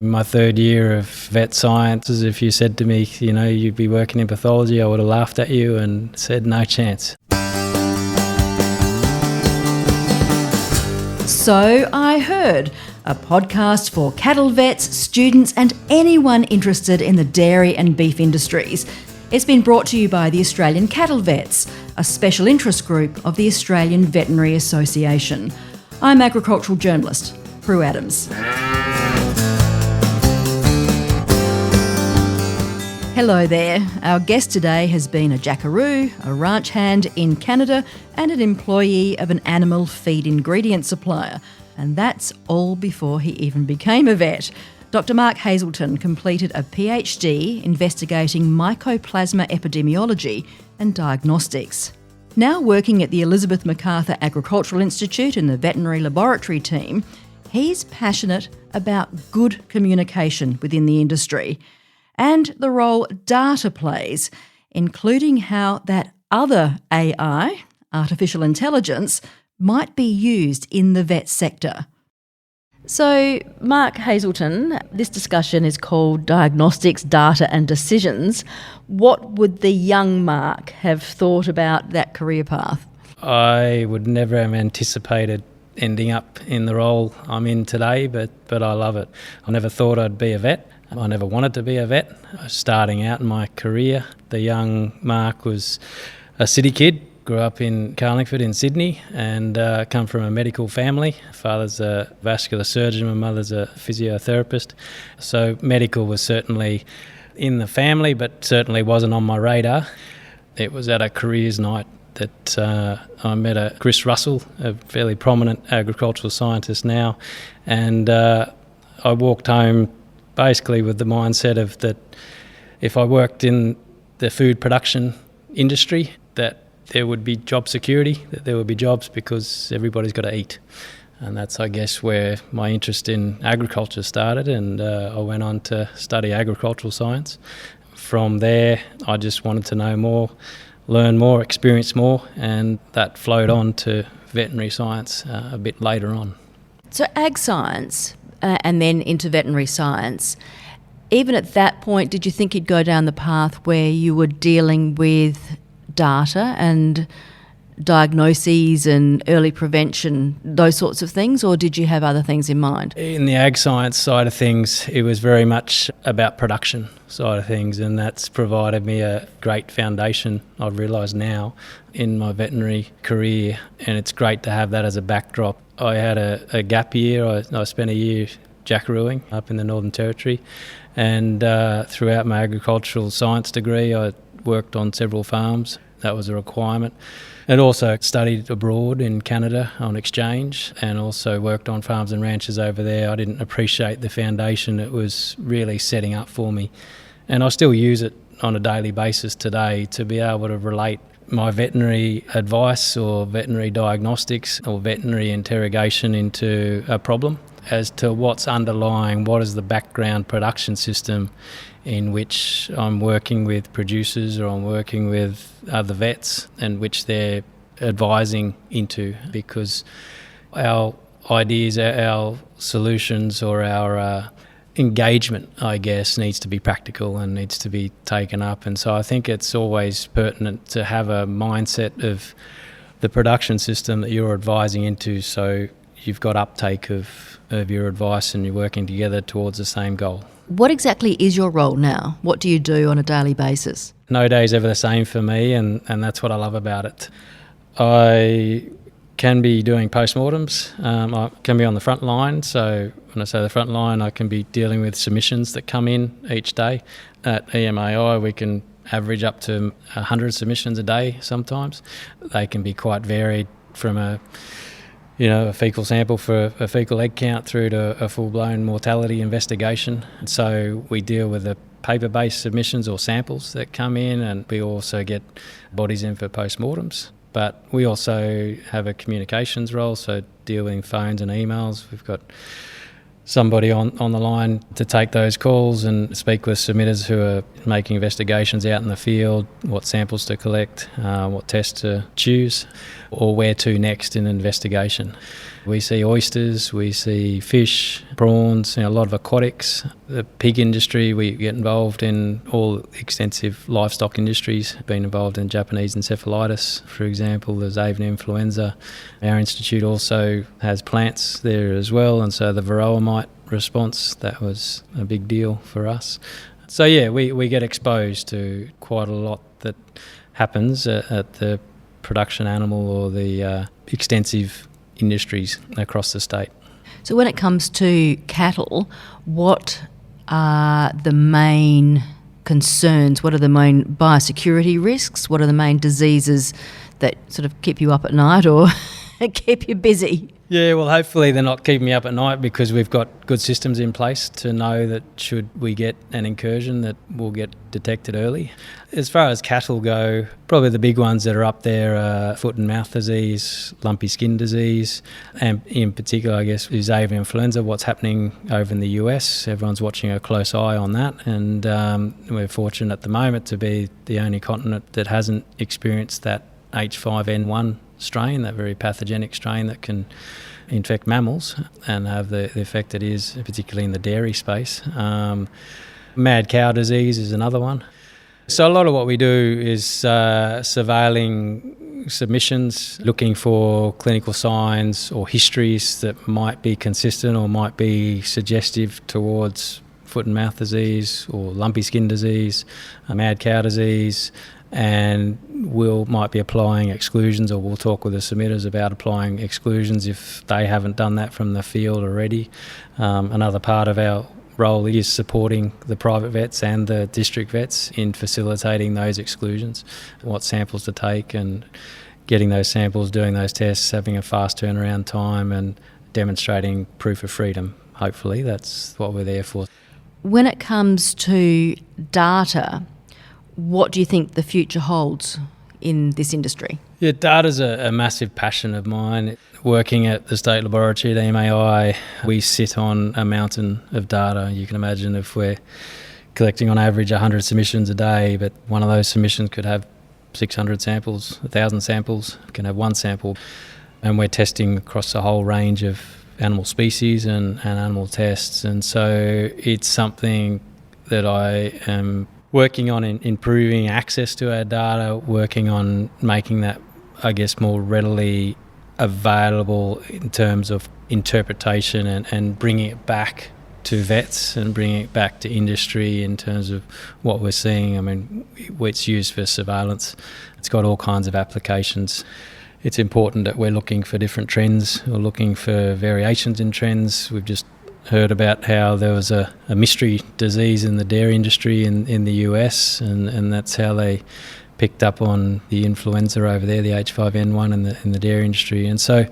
My third year of vet sciences, if you said to me, you'd be working in pathology, I would have laughed at you and said no chance. So I Heard, a podcast for cattle vets, students and anyone interested in the dairy and beef industries. It's been brought to you by the Australian Cattle Vets, a special interest group of the Australian Veterinary Association. I'm agricultural journalist Prue Adams. Hello there. Our guest today has been a jackaroo, a ranch hand in Canada and an employee of an animal feed ingredient supplier. And that's all before he even became a vet. Dr. Mark Hazelton completed a PhD investigating mycoplasma epidemiology and diagnostics. Now working at the Elizabeth MacArthur Agricultural Institute in the veterinary laboratory team, he's passionate about good communication within the industry and the role data plays, including how that other AI, artificial intelligence, might be used in the vet sector. So, Mark Hazelton, this discussion is called Diagnostics, Data and Decisions. What would the young Mark have thought about that career path? I would never have anticipated ending up in the role I'm in today, but I love it. I never thought I'd be a vet. I never wanted to be a vet. Starting out in my career, the young Mark was a city kid, grew up in Carlingford in Sydney and come from a medical family. Father's a vascular surgeon, my mother's a physiotherapist. So medical was certainly in the family, but certainly wasn't on my radar. It was at a careers night that I met Chris Russell, a fairly prominent agricultural scientist now, and I walked home basically with the mindset of that if I worked in the food production industry, that there would be job security, that there would be jobs because everybody's got to eat. And that's, I guess, where my interest in agriculture started, and I went on to study agricultural science. From there, I just wanted to know more, learn more, experience more, and that flowed on to veterinary science a bit later on. So ag science and then into veterinary science, even at that point, did you think you'd go down the path where you were dealing with data and diagnoses and early prevention, those sorts of things, or did you have other things in mind? In the ag science side of things, it was very much about production side of things, and that's provided me a great foundation, I've realised now, in my veterinary career, and it's great to have that as a backdrop. I had a gap year. I spent a year jackarooing up in the Northern Territory, and throughout my agricultural science degree I worked on several farms. That was a requirement. And also studied abroad in Canada on exchange, and also worked on farms and ranches over there. I didn't appreciate the foundation it was really setting up for me. And I still use it on a daily basis today to be able to relate my veterinary advice or veterinary diagnostics or veterinary interrogation into a problem as to what's underlying, what is the background production system in which I'm working with producers or I'm working with other vets and which they're advising into, because our ideas, our solutions or our engagement, I guess, needs to be practical and needs to be taken up. And so I think it's always pertinent to have a mindset of the production system that you're advising into, so you've got uptake of your advice and you're working together towards the same goal. What exactly is your role now? What do you do on a daily basis? No day is ever the same for me, and that's what I love about it. I can be doing postmortems. I can be on the front line. So when I say the front line, I can be dealing with submissions that come in each day. At EMAI, we can average up to 100 submissions a day sometimes. They can be quite varied from a fecal sample for a fecal egg count through to a full-blown mortality investigation. And so we deal with the paper-based submissions or samples that come in, and we also get bodies in for postmortems. But we also have a communications role, so dealing phones and emails. We've got somebody on the line to take those calls and speak with submitters who are making investigations out in the field, what samples to collect, what tests to choose, or where to next in an investigation. We see oysters, we see fish, prawns, a lot of aquatics. The pig industry, we get involved in all extensive livestock industries, been involved in Japanese encephalitis, for example, there's avian influenza. Our institute also has plants there as well, and so the varroa mite response, that was a big deal for us. So yeah, we get exposed to quite a lot that happens at the production animal or the extensive industries across the state. So when it comes to cattle, what are the main concerns? What are the main biosecurity risks? What are the main diseases that sort of keep you up at night or keep you busy? Yeah, well, hopefully they're not keeping me up at night, because we've got good systems in place to know that should we get an incursion, that we'll get detected early. As far as cattle go, probably the big ones that are up there are foot and mouth disease, lumpy skin disease, and in particular, I guess, is avian influenza. What's happening over in the US, everyone's watching a close eye on that, and we're fortunate at the moment to be the only continent that hasn't experienced that H5N1 strain, that very pathogenic strain that can infect mammals and have the effect it is, particularly in the dairy space. Mad cow disease is another one. So a lot of what we do is surveilling submissions, looking for clinical signs or histories that might be consistent or might be suggestive towards foot and mouth disease or lumpy skin disease, mad cow disease, and might be applying exclusions, or we'll talk with the submitters about applying exclusions if they haven't done that from the field already. Another part of our role is supporting the private vets and the district vets in facilitating those exclusions, what samples to take and getting those samples, doing those tests, having a fast turnaround time and demonstrating proof of freedom. Hopefully that's what we're there for. When it comes to data, what do you think the future holds in this industry? Yeah, data's a massive passion of mine. Working at the State Laboratory at EMAI, we sit on a mountain of data. You can imagine if we're collecting on average 100 submissions a day, but one of those submissions could have 600 samples, 1,000 samples, can have one sample. And we're testing across a whole range of animal species and animal tests. And so it's something that I am working on improving access to our data, working on making that, I guess, more readily available in terms of interpretation and bringing it back to vets and bringing it back to industry in terms of what we're seeing. I mean, it's used for surveillance. It's got all kinds of applications. It's important that we're looking for different trends. We're looking for variations in trends. We've just heard about how there was a mystery disease in the dairy industry in the US, and that's how they picked up on the influenza over there, the H5N1 in the dairy industry. And so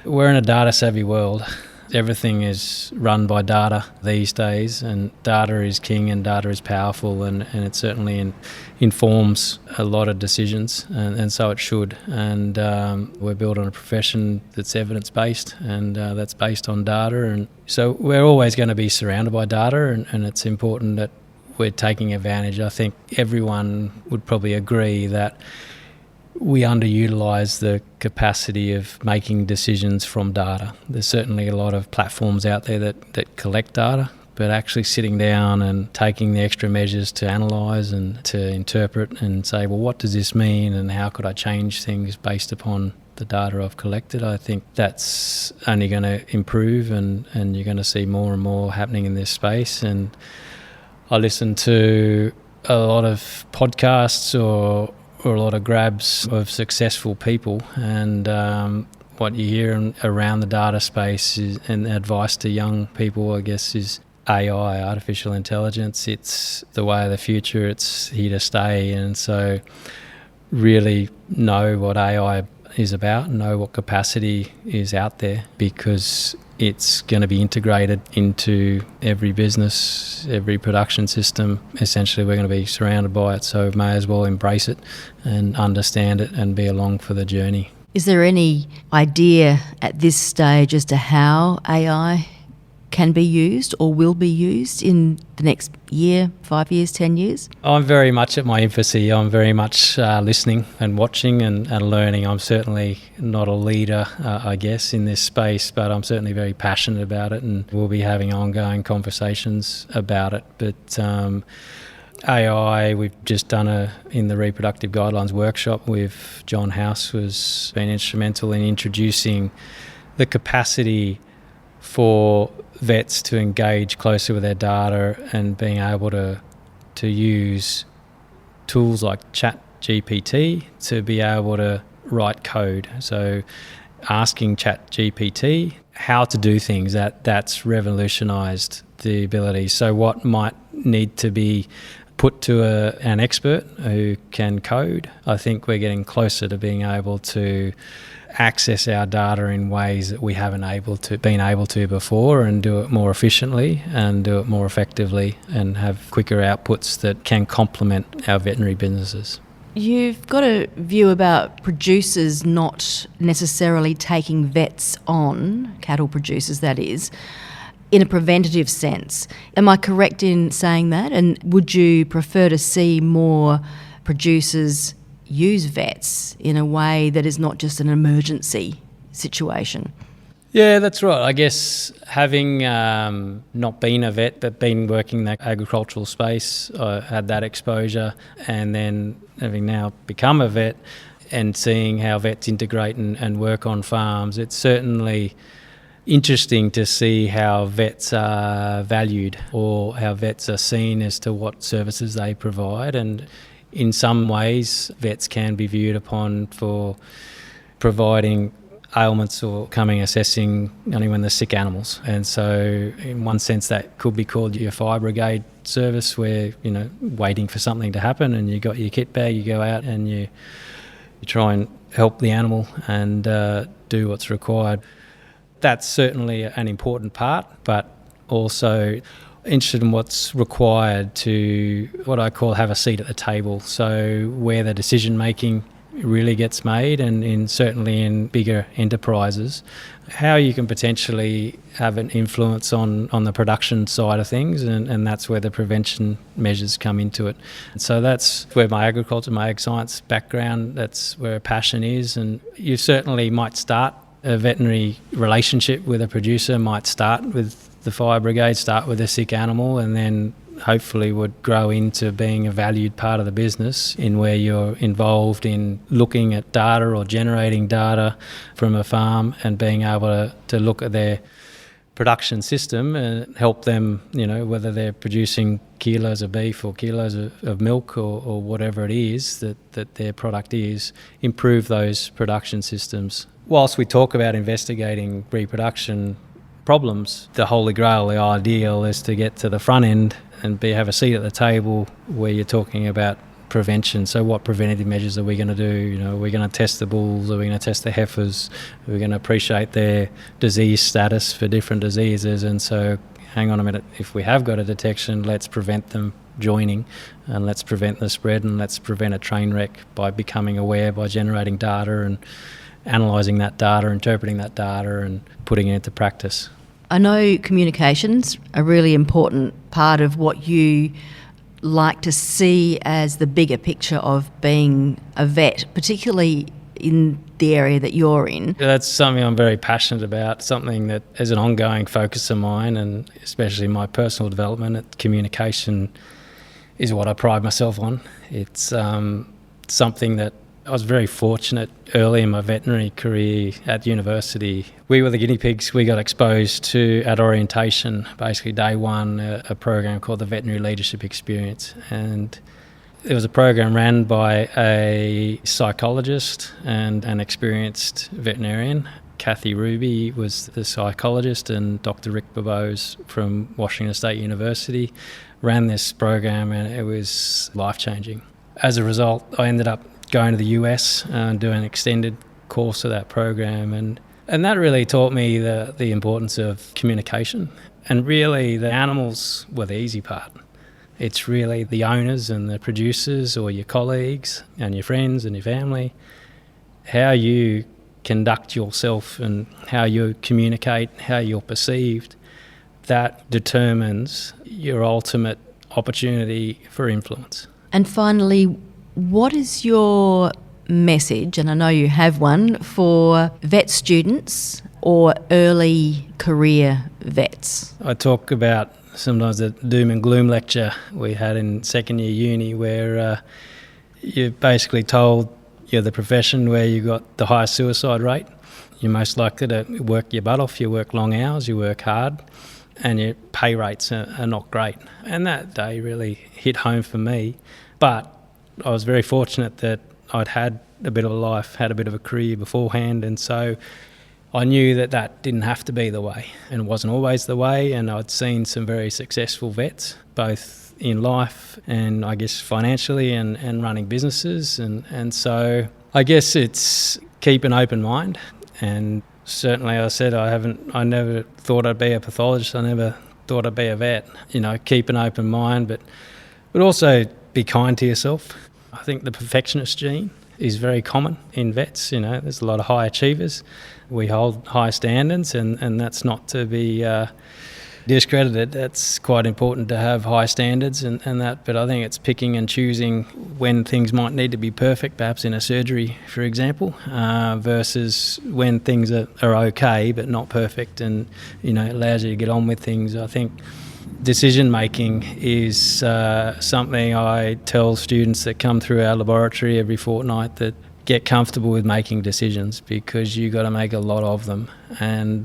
we're in a data-savvy world. Everything is run by data these days, and data is king and data is powerful, and it certainly informs a lot of decisions, and so it should. And we're built on a profession that's evidence-based, and that's based on data. And so we're always going to be surrounded by data, and it's important that we're taking advantage. I think everyone would probably agree that we underutilise the capacity of making decisions from data. There's certainly a lot of platforms out there that collect data, but actually sitting down and taking the extra measures to analyse and to interpret and say, well, what does this mean and how could I change things based upon the data I've collected? I think that's only going to improve, and you're going to see more and more happening in this space. And I listen to a lot of podcasts or a lot of grabs of successful people, and what you hear around the data space and advice to young people, I guess, is AI, artificial intelligence. It's the way of the future. It's here to stay. And so really know what AI is about, know what capacity is out there, because it's going to be integrated into every business, every production system. Essentially, we're going to be surrounded by it, so we may as well embrace it and understand it and be along for the journey. Is there any idea at this stage as to how AI can be used or will be used in the next year, 5 years, 10 years? I'm very much at my infancy. I'm very much listening and watching and learning. I'm certainly not a leader, I guess, in this space, but I'm certainly very passionate about it, and we'll be having ongoing conversations about it. But AI, we've just done in the reproductive guidelines workshop with John House, was been instrumental in introducing the capacity for vets to engage closer with their data and being able to use tools like ChatGPT to be able to write code. So asking ChatGPT how to do things, that's revolutionised the ability. So what might need to be put to an expert who can code, I think we're getting closer to being able to access our data in ways that we haven't been able to before, and do it more efficiently and do it more effectively and have quicker outputs that can complement our veterinary businesses. You've got a view about producers not necessarily taking vets on, cattle producers that is, in a preventative sense. Am I correct in saying that? And would you prefer to see more producers use vets in a way that is not just an emergency situation? Yeah, that's right. I guess having not been a vet but been working in the agricultural space, I had that exposure, and then having now become a vet and seeing how vets integrate and work on farms, it's certainly interesting to see how vets are valued or how vets are seen as to what services they provide. And in some ways, vets can be viewed upon for providing ailments or assessing only when they're sick animals. And so in one sense that could be called your fire brigade service, where, waiting for something to happen and you got your kit bag, you go out and you try and help the animal and do what's required. That's certainly an important part, but also interested in what's required to, what I call, have a seat at the table. So where the decision making really gets made, and certainly in bigger enterprises, how you can potentially have an influence on the production side of things, and that's where the prevention measures come into it. And so that's where my agriculture, my ag science background, that's where a passion is. And you certainly might start a veterinary relationship with a producer, might start with the fire brigade, start with a sick animal, and then hopefully would grow into being a valued part of the business, in where you're involved in looking at data or generating data from a farm and being able to look at their production system and help them, whether they're producing kilos of beef or kilos of milk or whatever it is that their product is, improve those production systems. Whilst we talk about investigating reproduction problems, the holy grail, the ideal, is to get to the front end and have a seat at the table where you're talking about prevention. So what preventative measures are we going to do? Are we going to test the bulls? Are we going to test the heifers? Are we going to appreciate their disease status for different diseases? And so, hang on a minute, if we have got a detection, let's prevent them joining, and let's prevent the spread, and let's prevent a train wreck by becoming aware, by generating data and analysing that data, interpreting that data and putting it into practice. I know communication's a really important part of what you like to see as the bigger picture of being a vet, particularly in the area that you're in. That's something I'm very passionate about, something that is an ongoing focus of mine, and especially my personal development. Communication is what I pride myself on. It's something that I was very fortunate early in my veterinary career at university. We were the guinea pigs. We got exposed to, at orientation, basically day one, a program called the Veterinary Leadership Experience. And it was a program ran by a psychologist and an experienced veterinarian. Kathy Ruby was the psychologist, and Dr. Rick Babose from Washington State University ran this program, and it was life-changing. As a result, I ended up going to the US and doing an extended course of that program, and that really taught me the importance of communication. And really, the animals were the easy part. It's really the owners and the producers, or your colleagues and your friends and your family, how you conduct yourself and how you communicate, how you're perceived. that determines your ultimate opportunity for influence. And finally, what is your message, and I know you have one, for vet students or early career vets? I talk about sometimes the doom and gloom lecture we had in second year uni, where you're basically told you're the profession where you got the highest suicide rate. You're most likely to work your butt off, you work long hours, you work hard, and your pay rates are not great. And that day really hit home for me. But I was very fortunate that I'd had a bit of a life, had a bit of a career beforehand, and so I knew that that didn't have to be the way, and it wasn't always the way. And I'd seen some very successful vets, both in life and I guess financially and running businesses. And so I guess it's keep an open mind. And certainly I said I never thought I'd be a pathologist. I never thought I'd be a vet. Keep an open mind, but also be kind to yourself. I think the perfectionist gene is very common in vets. There's a lot of high achievers. We hold high standards, and that's not to be discredited. That's quite important to have high standards and that, but I think it's picking and choosing when things might need to be perfect, perhaps in a surgery, for example, versus when things are okay but not perfect, and it allows you to get on with things. I think decision making is something I tell students that come through our laboratory every fortnight, that get comfortable with making decisions, because you got to make a lot of them, and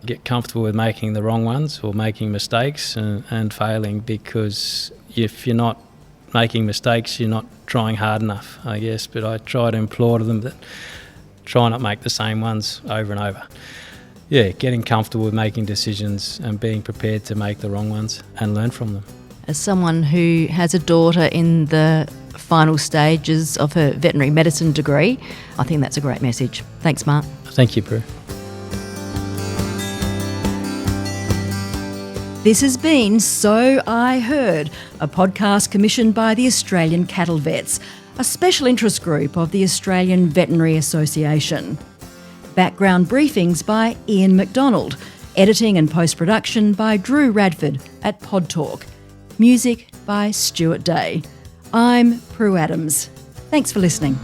get comfortable with making the wrong ones or making mistakes and failing, because if you're not making mistakes, you're not trying hard enough, I guess. But I try to implore to them that try not make the same ones over and over. Yeah, getting comfortable with making decisions and being prepared to make the wrong ones and learn from them. As someone who has a daughter in the final stages of her veterinary medicine degree, I think that's a great message. Thanks, Mark. Thank you, Prue. This has been So I Heard, a podcast commissioned by the Australian Cattle Vets, a special interest group of the Australian Veterinary Association. Background briefings by Ian McDonald. Editing and post-production by Drew Radford at Pod Talk. Music by Stuart Day. I'm Prue Adams. Thanks for listening.